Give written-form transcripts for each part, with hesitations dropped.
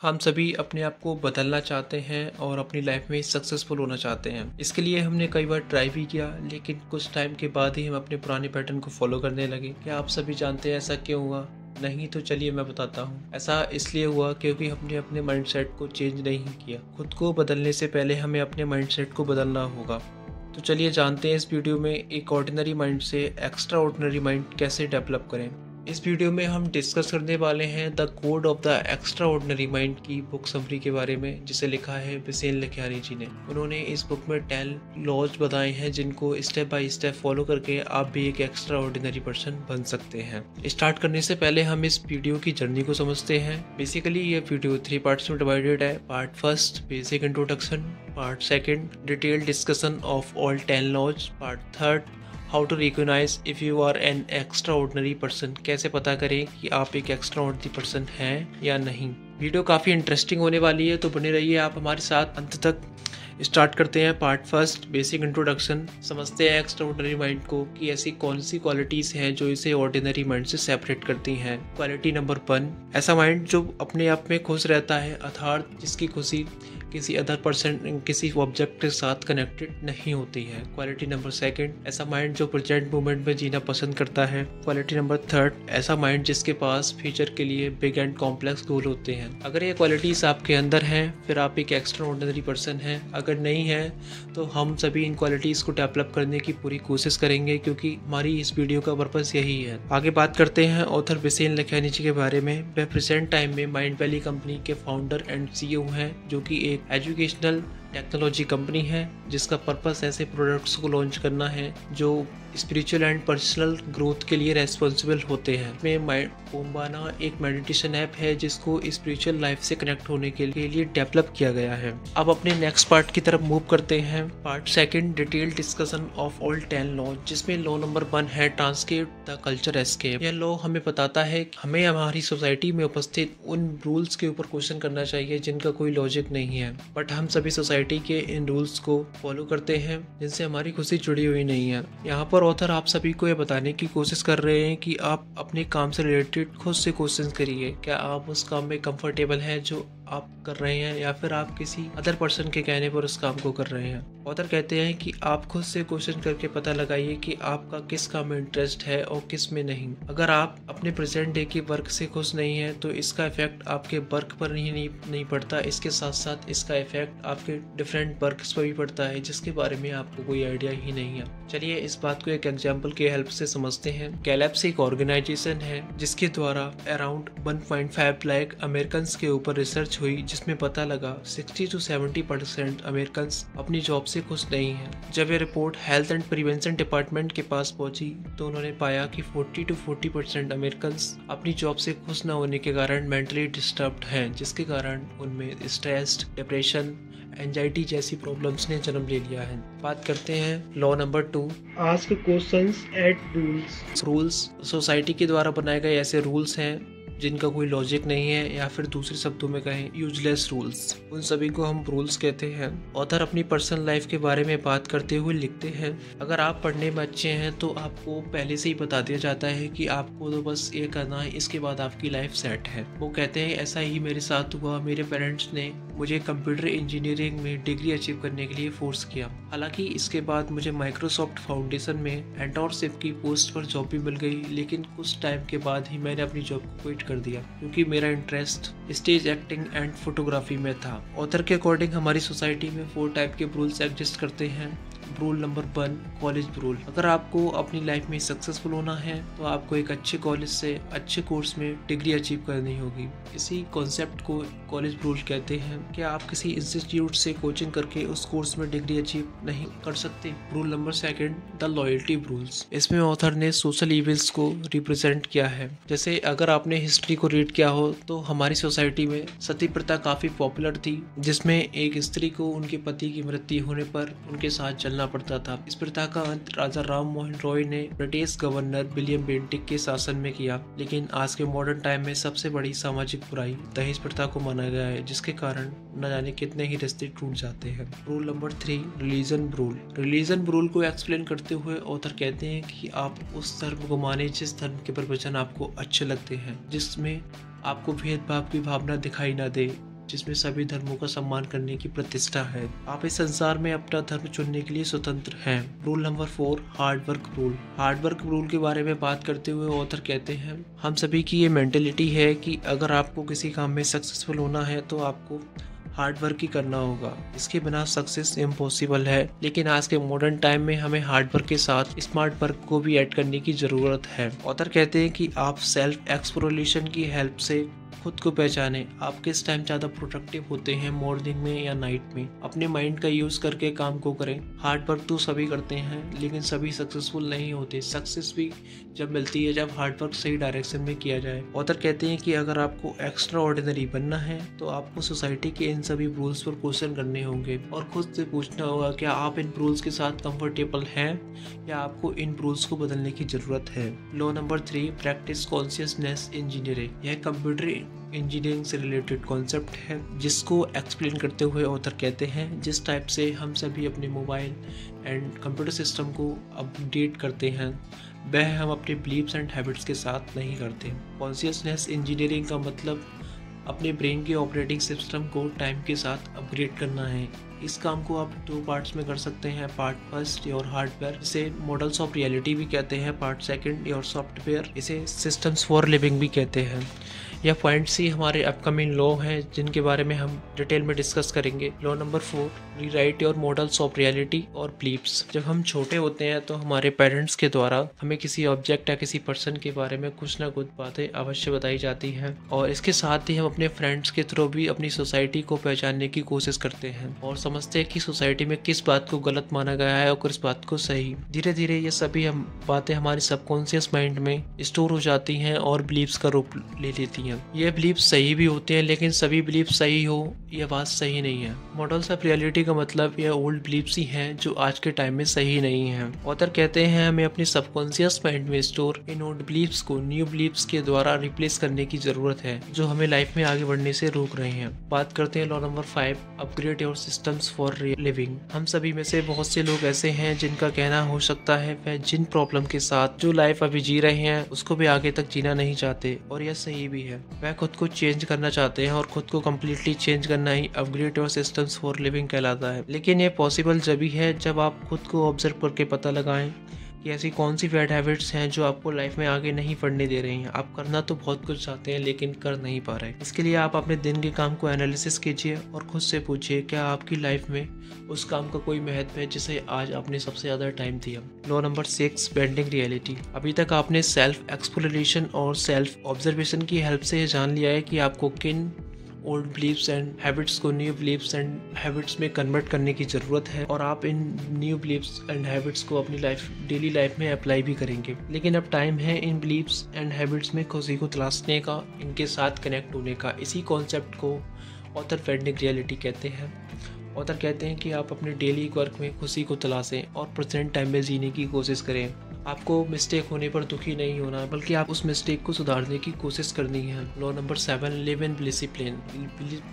हम सभी अपने आप को बदलना चाहते हैं और अपनी लाइफ में सक्सेसफुल होना चाहते हैं। इसके लिए हमने कई बार ट्राई भी किया, लेकिन कुछ टाइम के बाद ही हम अपने पुराने पैटर्न को फॉलो करने लगे। क्या आप सभी जानते हैं ऐसा क्यों हुआ? नहीं तो चलिए मैं बताता हूँ। ऐसा इसलिए हुआ क्योंकि हमने अपने माइंडसेट को चेंज नहीं किया। खुद को बदलने से पहले हमें अपने माइंडसेट को बदलना होगा। तो चलिए जानते हैं इस वीडियो में एक ऑर्डिनरी माइंड से एक्स्ट्रा ऑर्डिनरी माइंड कैसे डेवलप करें। इस वीडियो में हम डिस्कस करने वाले हैं the code of the extra ordinary mind की बुक समरी के बारे में, जिसे लिखा है बिसेन लखियानी जी ने। उन्होंने इस बुक में 10 लॉज बताए हैं जिनको स्टेप बाय स्टेप फॉलो करके आप भी एक एक्स्ट्रा ऑर्डिनरी पर्सन बन सकते हैं। स्टार्ट करने से पहले हम इस वीडियो की जर्नी को समझते हैं। बेसिकली ये वीडियो 3 पार्ट्स में डिवाइडेड है। Part first basic introduction, part second detailed discussion of all 10 laws, part third how to recognise if you are an extraordinary person, कैसे पता करें कि आप एक एक्स्ट्रा ऑर्डिनरी पर्सन हैं या नहीं। वीडियो काफ़ी इंटरेस्टिंग होने वाली है, तो बने रहिए आप हमारे साथ अंत तक। स्टार्ट करते हैं पार्ट फर्स्ट बेसिक इंट्रोडक्शन। समझते हैं एक्स्ट्रा ऑर्डिनरी माइंड को कि ऐसी कौन सी क्वालिटीज़ हैं जो इसे ऑर्डिनरी माइंड से सेपरेट करती हैं। क्वालिटी नंबर 1, ऐसा माइंड जो अपने आप में खुश रहता है, अर्थात जिसकी खुशी किसी अदर पर्सन किसी ऑब्जेक्ट के साथ कनेक्टेड नहीं होती है। क्वालिटी नंबर 2, ऐसा माइंड जो प्रेजेंट मोमेंट में जीना पसंद करता है। क्वालिटी नंबर 3, ऐसा माइंड जिसके पास फ्यूचर के लिए बिग एंड कॉम्प्लेक्स गोल होते हैं। अगर ये क्वालिटीज़ आपके अंदर हैं फिर आप एक एक्स्ट्रा ऑर्डिनरी पर्सन हैं। अगर नहीं है तो हम सभी इन क्वालिटीज़ को डेवलप करने की पूरी कोशिश करेंगे, क्योंकि हमारी इस वीडियो का पर्पस यही है। आगे बात करते हैं ऑथर बिसेन लखियानी जी के बारे में। वे प्रेजेंट टाइम में माइंड वैली कंपनी के फाउंडर एंड CEO हैं, जो कि एक एजुकेशनल टेक्नोलॉजी कंपनी है जिसका पर्पस ऐसे प्रोडक्ट्स को लॉन्च करना है जो स्पिरिचुअल एंड पर्सनल ग्रोथ के लिए रेस्पॉन्सिबल होते हैं। में ओमबाना एक मेडिटेशन ऐप है जिसको स्पिरिचुअल लाइफ से कनेक्ट होने के लिए डेवलप किया गया है। अब अपने नेक्स्ट पार्ट की तरफ मूव करते हैं। Part second detailed discussion of all 10 law, जिसमें लॉ नंबर 1 है ट्रांसकेप द कल्चर एस्केप। यह लॉ हमें बताता है कि हमें हमारी सोसाइटी में उपस्थित उन रूल्स के ऊपर क्वेश्चन करना चाहिए जिनका कोई लॉजिक नहीं है, बट हम सभी सोसाइटी के इन रूल्स को फॉलो करते हैं जिनसे हमारी खुशी जुड़ी हुई नहीं है। यहाँ पर ऑथर आप सभी को यह बताने की कोशिश कर रहे हैं कि आप अपने काम से रिलेटेड खुद से क्वेश्चन करिए। क्या आप उस काम में कंफर्टेबल हैं जो आप कर रहे हैं, या फिर आप किसी अदर पर्सन के कहने पर उस काम को कर रहे हैं। ऑथर कहते हैं कि आप खुद से क्वेश्चन करके पता लगाइए कि आपका किस काम में इंटरेस्ट है और किस में नहीं। अगर आप अपने प्रेजेंट डे के वर्क से खुश नहीं हैं तो इसका इफेक्ट आपके वर्क पर नहीं पड़ता, इसके साथ साथ इसका इफेक्ट आपके डिफरेंट वर्क्स पर भी पड़ता है जिसके बारे में आपको कोई आइडिया ही नहीं है। चलिए इस बात को एक एग्जाम्पल के हेल्प से समझते हैं। गैलेप्स एक ऑर्गेनाइजेशन है जिसके द्वारा अराउंड 1.5 लाख अमेरिकन के ऊपर रिसर्च हुई, जिसमें पता लगा 60 to 70% अमेरिकन अपनी जॉब से खुश नहीं हैं। जब ये report health and prevention department के पास पहुंची तो उन्होंने पाया कि 40 to 40% अमेरिकन अपनी जॉब से खुश न होने के कारण मेंटली डिस्टर्ब्ड हैं, जिसके कारण उनमें स्ट्रेस, डिप्रेशन, एंजाइटी जैसी प्रॉब्लम्स ने जन्म ले लिया है। बात करते हैं law number 2, ask questions eight rules. Rules society के द्वारा बनाए गए ऐसे रूल्स हैं जिनका कोई लॉजिक नहीं है, या फिर दूसरे शब्दों में कहें यूजलेस रूल्स। उन सभी को हम रूल्स कहते हैं। ऑथर अपनी पर्सनल लाइफ के बारे में बात करते हुए लिखते हैं, अगर आप पढ़ने में अच्छे हैं तो आपको पहले से ही बता दिया जाता है कि आपको तो बस ये करना है, इसके बाद आपकी लाइफ सेट है। वो कहते हैं ऐसा ही मेरे साथ हुआ। मेरे पेरेंट्स ने मुझे कंप्यूटर इंजीनियरिंग में डिग्री अचीव करने के लिए फोर्स किया। हालांकि इसके बाद मुझे माइक्रोसॉफ्ट फाउंडेशन में एंटरप्रेन्योरशिप की पोस्ट पर जॉब भी मिल गई, लेकिन कुछ टाइम के बाद ही मैंने अपनी जॉब को क्विट कर दिया क्योंकि मेरा interest stage acting and photography में था। ऑथर के अकॉर्डिंग हमारी सोसाइटी में 4 टाइप के रूल्स एग्जिस्ट करते हैं। Rule number 1, college rule. अगर आपको अपनी लाइफ में सक्सेसफुल होना है तो आपको एक अच्छे कॉलेज से अच्छे कोर्स में डिग्री अचीव करनी होगी। इसी कॉन्सेप्ट को कॉलेज रूल कहते हैं। क्या आप किसी इंस्टीट्यूट से कोचिंग करके उस कोर्स में डिग्री अचीव नहीं कर सकते? Rule number 2, the loyalty rules. इसमें ऑथर ने सोशल इवेंट्स को रिप्रेजेंट किया है। जैसे अगर आपने हिस्ट्री को रीड किया हो तो हमारी सोसाइटी में सती प्रथा काफी पॉपुलर थी, जिसमें एक स्त्री को उनके पति की मृत्यु होने पर उनके साथ चलना पड़ता था। इस प्रथा का अंत राजा राम मोहन रॉय ने ब्रिटिश गवर्नर विलियम बेंटिक के शासन में किया, लेकिन आज के मॉडर्न टाइम में सबसे बड़ी सामाजिक बुराई दहेज प्रथा को माना गया है, जिसके कारण न जाने कितने ही रिश्ते टूट जाते हैं। Rule number 3, religion rule. Religion rule को एक्सप्लेन करते हुए ऑथर कहते हैं कि आप उस धर्म को माने जिस धर्म के प्रवचन आपको अच्छे लगते हैं, जिसमें आपको भेदभाव की भावना दिखाई न दे, जिसमें सभी धर्मों का सम्मान करने की प्रतिष्ठा है। आप इस संसार में अपना धर्म चुनने के लिए स्वतंत्र हैं। Rule number 4, hard work rule. Hard work rule के बारे में बात करते हुए ऑथर कहते हैं, हम सभी की ये मेंटेलिटी है कि अगर आपको किसी काम में सक्सेसफुल होना है तो आपको हार्ड वर्क ही करना होगा, इसके बिना सक्सेस इम्पॉसिबल है। लेकिन आज के मॉडर्न टाइम में हमें हार्ड वर्क के साथ स्मार्ट वर्क को भी ऐड करने की ज़रूरत है। ऑथर कहते हैं कि आप सेल्फ एक्सप्लोरेशन की हेल्प से खुद को पहचाने। आप किस टाइम ज़्यादा प्रोडक्टिव होते हैं, मॉर्निंग में या नाइट में। अपने माइंड का यूज़ करके काम को करें। हार्ड वर्क तो सभी करते हैं लेकिन सभी सक्सेसफुल नहीं होते। सक्सेस भी जब मिलती है जब हार्ड वर्क सही डायरेक्शन में किया जाए। ऑथर कहते हैं कि अगर आपको एक्स्ट्रा ऑर्डिनरी बनना है तो आपको सोसाइटी के इन सभी रूल्स पर क्वेश्चन करने होंगे और खुद से पूछना होगा क्या आप इन रूल्स के साथ कंफर्टेबल हैं या आपको इन रूल्स को बदलने की ज़रूरत है। Law number 3, practice consciousness engineering. यह कंप्यूटर इंजीनियरिंग से रिलेटेड कॉन्सेप्ट है जिसको एक्सप्लेन करते हुए ऑथर कहते हैं जिस टाइप से हम सभी अपने मोबाइल एंड कंप्यूटर सिस्टम को अपडेट करते हैं वह हम अपने बिलीव्स एंड हैबिट्स के साथ नहीं करते। कॉन्शियसनेस इंजीनियरिंग का मतलब अपने ब्रेन के ऑपरेटिंग सिस्टम को टाइम के साथ अपग्रेड करना है। इस काम को आप 2 पार्ट्स में कर सकते हैं। पार्ट फर्स्ट योर हार्डवेयर, इसे मॉडल्स ऑफ रियलिटी भी कहते हैं। पार्ट सेकंड योर सॉफ्टवेयर, इसे सिस्टम्स फॉर लिविंग भी कहते हैं। यह पॉइंट्स ही हमारे अपकमिंग लॉ हैं जिनके बारे में हम डिटेल में डिस्कस करेंगे। Law number 4, rewrite your models of reality और बिलीव्स। जब हम छोटे होते हैं तो हमारे पेरेंट्स के द्वारा हमें किसी ऑब्जेक्ट या किसी पर्सन के बारे में कुछ ना कुछ बातें अवश्य बताई जाती हैं और इसके साथ ही हम अपने फ्रेंड्स के थ्रू भी अपनी सोसाइटी को पहचानने की कोशिश करते हैं और समझते हैं कि सोसाइटी में किस बात को गलत माना गया है और किस बात को सही। धीरे धीरे ये सभी हम बातें हमारे सबकॉन्शियस माइंड में स्टोर हो जाती हैं और बिलीव्स का रूप ले लेती हैं। ये बिलीव्स सही भी होते हैं लेकिन सभी बिलीव्स सही हो यह बात सही नहीं है। मॉडल्स ऑफ रियलिटी का मतलब यह ओल्ड बिलीव्स ही हैं जो आज के टाइम में सही नहीं है। ऑथर कहते हैं हमें अपने सबकॉन्शियस माइंड में स्टोर इन ओल्ड बिलीव्स को न्यू बिलीव्स के द्वारा रिप्लेस करने की जरूरत है जो हमें लाइफ में आगे बढ़ने से रोक रहे हैं। बात करते हैं law number 5, upgrade your systems for living. हम सभी में से बहुत से लोग ऐसे हैं जिनका कहना हो सकता है वह जिन प्रॉब्लम के साथ जो लाइफ अभी जी रहे हैं उसको भी आगे तक जीना नहीं चाहते और यह सही भी है। वह खुद को चेंज करना चाहते हैं और खुद को कम्प्लीटली चेंज करना ही upgrade your systems for living कहलाता है। लेकिन ये पॉसिबल जब ही है जब आप खुद को ऑब्जर्व करके पता लगाएं कि ऐसी कौन सी बैड हैबिट्स हैं जो आपको लाइफ में आगे नहीं बढ़ने दे रही हैं। आप करना तो बहुत कुछ चाहते हैं लेकिन कर नहीं पा रहे। इसके लिए आप अपने दिन के काम को एनालिसिस कीजिए और खुद से पूछिए क्या आपकी लाइफ में उस काम का कोई महत्व है जिसे आज आपने सबसे ज़्यादा टाइम दिया। Law number 6, bending reality. अभी तक आपने सेल्फ एक्सप्लोरेशन और सेल्फ ऑब्जर्वेशन की हेल्प से जान लिया है कि आपको किन ओल्ड बिलीव्स एंड हैबिट्स को न्यू बिलीव्स एंड हैबिट्स में कन्वर्ट करने की ज़रूरत है और आप इन न्यू बिलीव्स एंड हैबिट्स को अपनी डेली लाइफ में अप्लाई भी करेंगे। लेकिन अब टाइम है इन बिलीव्स एंड हैबिट्स में खुशी को तलाशने का, इनके साथ कनेक्ट होने का। इसी कॉन्सेप्ट को ऑथर बेंडिंग रियलिटी कहते हैं। ऑथर कहते हैं कि आप अपने डेली वर्क में खुशी को तलाशें और प्रेजेंट टाइम में जीने की कोशिश करें। आपको मिस्टेक होने पर दुखी नहीं होना बल्कि आप उस मिस्टेक को सुधारने की कोशिश करनी है। Law number 7, live in discipline.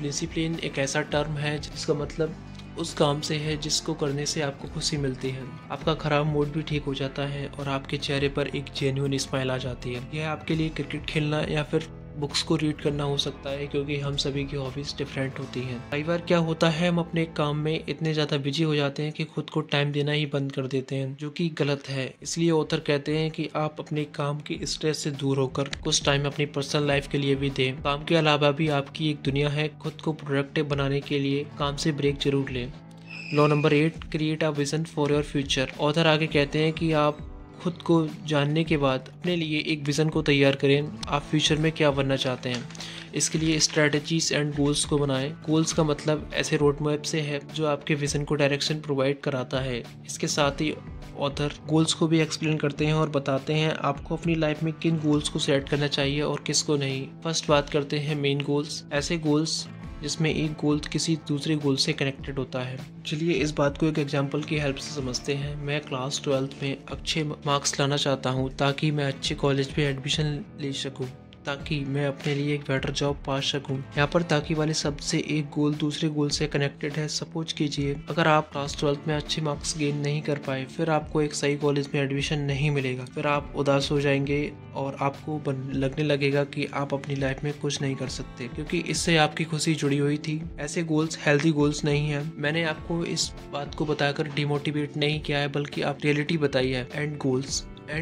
Discipline एक ऐसा टर्म है जिसका मतलब उस काम से है जिसको करने से आपको खुशी मिलती है। आपका खराब मूड भी ठीक हो जाता है और आपके चेहरे पर एक जेन्युइन स्माइल आ जाती है। यह आपके लिए क्रिकेट खेलना या फिर बुक्स को रीड करना हो सकता है क्योंकि हम सभी की हॉबीज डिफरेंट होती हैं। कई बार क्या होता है हम अपने काम में इतने ज़्यादा बिजी हो जाते हैं कि खुद को टाइम देना ही बंद कर देते हैं जो कि गलत है। इसलिए ऑथर कहते हैं कि आप अपने काम की स्ट्रेस से दूर होकर कुछ टाइम अपनी पर्सनल लाइफ के लिए भी दें। काम के अलावा भी आपकी एक दुनिया है। खुद को प्रोडक्टिव बनाने के लिए काम से ब्रेक जरूर लें। Law number 8, create a vision for your future. Author आगे कहते हैं कि आप खुद को जानने के बाद अपने लिए एक विज़न को तैयार करें। आप फ्यूचर में क्या बनना चाहते हैं। इसके लिए स्ट्रैटेजीज एंड गोल्स को बनाएं। गोल्स का मतलब ऐसे रोड मैप से है जो आपके विज़न को डायरेक्शन प्रोवाइड कराता है। इसके साथ ही ऑथर गोल्स को भी एक्सप्लेन करते हैं और बताते हैं आपको अपनी लाइफ में किन गोल्स को सेट करना चाहिए और किसको नहीं। फर्स्ट बात करते हैं मेन गोल्स। ऐसे गोल्स जिसमें एक गोल किसी दूसरे गोल से कनेक्टेड होता है। चलिए इस बात को एक एग्जांपल की हेल्प से समझते हैं। मैं क्लास 12th में अच्छे मार्क्स लाना चाहता हूँ ताकि मैं अच्छे कॉलेज में एडमिशन ले सकूँ। ताकि मैं अपने लिए एक बेटर जॉब पा सकूं। यहाँ पर ताकि वाले सबसे एक गोल दूसरे गोल से कनेक्टेड है। सपोज कीजिए अगर आप क्लास 12 में अच्छे मार्क्स गेन नहीं कर पाए, फिर आपको एक सही कॉलेज में एडमिशन नहीं मिलेगा, फिर आप उदास हो जाएंगे और आपको लगने लगेगा कि आप अपनी लाइफ में कुछ नहीं कर सकते, क्योंकि इससे आपकी खुशी जुड़ी हुई थी। ऐसे गोल्स हेल्दी गोल्स नहीं है। मैंने आपको इस बात को बताकर डिमोटिवेट नहीं किया है, बल्कि आप रियलिटी बताई है। एंड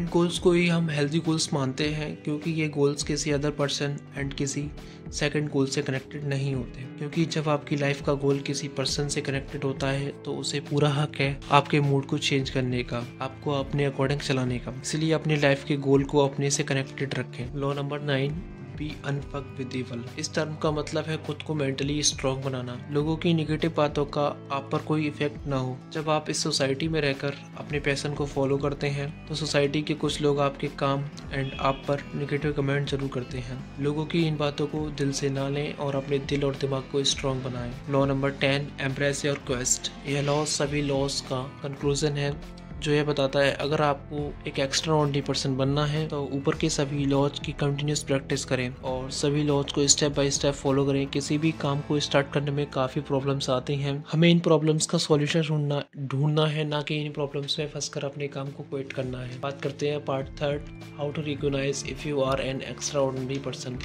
गोल्स को ही हम हेल्दी गोल्स मानते हैं, क्योंकि ये गोल्स किसी अदर पर्सन एंड किसी सेकंड गोल से कनेक्टेड नहीं होते। क्योंकि जब आपकी लाइफ का गोल किसी पर्सन से कनेक्टेड होता है तो उसे पूरा हक है आपके मूड को चेंज करने का, आपको अपने अकॉर्डिंग चलाने का। इसलिए अपने लाइफ के गोल को अपने से कनेक्टेड रखें। Law number 9, be unfuckwithable. इस टर्म का मतलब है खुद को मेंटली स्ट्रॉन्ग बनाना। लोगों की निगेटिव बातों का आप पर कोई इफेक्ट ना हो। जब आप इस सोसाइटी में रहकर अपने पैशन को फॉलो करते हैं तो सोसाइटी के कुछ लोग आपके काम एंड आप पर निगेटिव कमेंट जरूर करते हैं। लोगों की इन बातों को दिल से ना लें और अपने दिल और दिमाग को स्ट्रॉन्ग बनाएं। Law number 10, embrace your quest. यह लॉ सभी लॉस का कंक्लूजन है, जो ये बताता है अगर आपको एक एक्स्ट्रा ऑर्डिनरी पर्सन बनना है तो ऊपर के सभी लॉज की कंटिन्यूस प्रैक्टिस करें और सभी लॉज को स्टेप बाय स्टेप फॉलो करें। किसी भी काम को स्टार्ट करने में काफ़ी प्रॉब्लम्स आती हैं, हमें इन प्रॉब्लम्स का सॉल्यूशन ढूंढना है, ना कि इन प्रॉब्लम्स में फंसकर अपने काम को क्विट करना है। बात करते हैं part 3, how to recognise if you are an extraordinary person.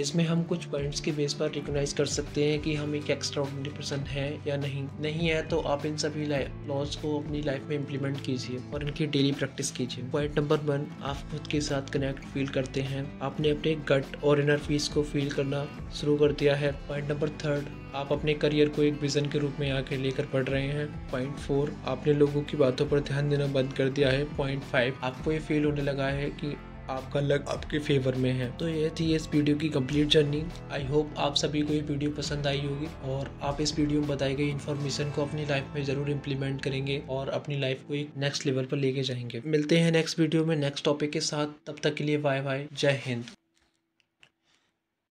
इसमें हम कुछ पॉइंट्स के बेस पर रिकॉग्नाइज कर सकते हैं कि हम एक एक्स्ट्रा ऑर्डिनरी पर्सन है या नहीं है। तो आप इन सभी लॉज को अपनी लाइफ में इम्प्लीमेंट कीजिए और इनकी डेली प्रैक्टिस कीजिए। पॉइंट नंबर 1, आप खुद के साथ कनेक्ट फील करते हैं। आपने अपने गट और इनर पीस को फील करना शुरू कर दिया है। पॉइंट नंबर 3, आप अपने करियर को एक विजन के रूप में आगे लेकर बढ़ रहे हैं। पॉइंट 4, आपने लोगों की बातों पर ध्यान देना बंद कर दिया है। पॉइंट 5, आपको ये फील होने लगा है कि आपका लक आपके फेवर में है। तो ये थी इस वीडियो की कंप्लीट जर्नी। आई होप आप सभी को ये वीडियो पसंद आई होगी और आप इस वीडियो में बताई गई इन्फॉर्मेशन को अपनी लाइफ में जरूर इम्प्लीमेंट करेंगे और अपनी लाइफ को एक नेक्स्ट लेवल पर लेके जाएंगे। मिलते हैं नेक्स्ट वीडियो में नेक्स्ट टॉपिक के साथ। तब तक के लिए बाय बाय, जय हिंद।